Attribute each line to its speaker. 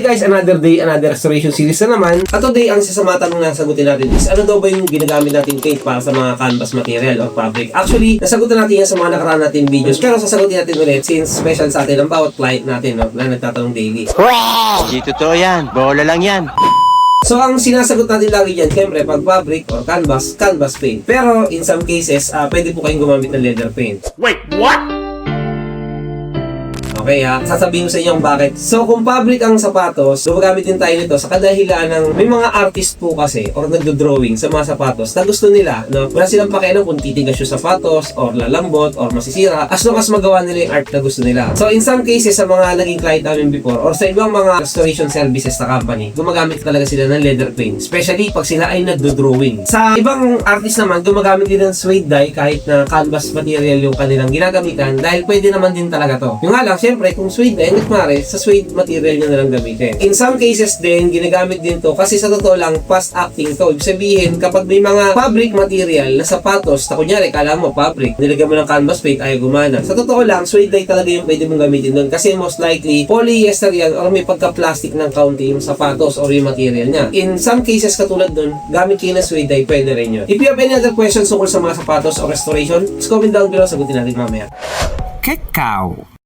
Speaker 1: Hi guys, another day, another restoration series na naman. At today, ang isa sa mga tanong na sagutin natin is ano daw ba yung ginagamit natin paint para sa mga canvas material or fabric? Actually, nasagutan natin yan sa mga nakaraan natin videos, pero sasagutin natin ulit since special sa atin ang bawat client natin, no, na nagtatanong daily.
Speaker 2: Hindi totoo yan, bola lang yan.
Speaker 1: So, ang sinasagot natin lagi dyan, siyempre, pag fabric or canvas, canvas paint. Pero, in some cases, pwede po kayong gumamit ng leather paint.
Speaker 2: Wait, what?
Speaker 1: Okay ha, sasabihin ko sa inyo bakit. So kung fabric ang sapatos, gumagamit din tayo nito sa kadahilan ng may mga artist po kasi or nagdo-drawing sa mga sapatos na gusto nila, no? Wala silang pakialam kung titigas yung sapatos or lalambot or masisira as long as magawa nila yung art na gusto nila. So in some cases sa mga naging client namin before or sa ibang mga restoration services na company, gumagamit talaga sila ng leather paint, especially pag sila ay nagdo-drawing. Sa ibang artist naman, gumagamit din ng suede dye kahit na canvas material yung kanilang ginagamitan dahil pwede naman din talaga to. Yung nga lang, siyempre, kung suede na, sa suede material nyo na lang gamitin. In some cases din, ginagamit din to kasi sa totoo lang, fast acting to. Ibig sabihin, kapag may mga fabric material na sapatos, na kunyari, kala mo fabric, nilagyan mo ng canvas paint, ayaw gumana. Sa totoo lang, suede dye talaga yung pwede mong gamitin doon kasi most likely, polyester yan or may pagka-plastic ng kaunti yung sapatos or yung material niya. In some cases, katulad doon, gamit kayo ng suede dye, pwede rin yun. If you have any other questions tungkol sa mga sapatos o restoration, just comment down below, sagutin natin mamaya.
Speaker 3: Cacao.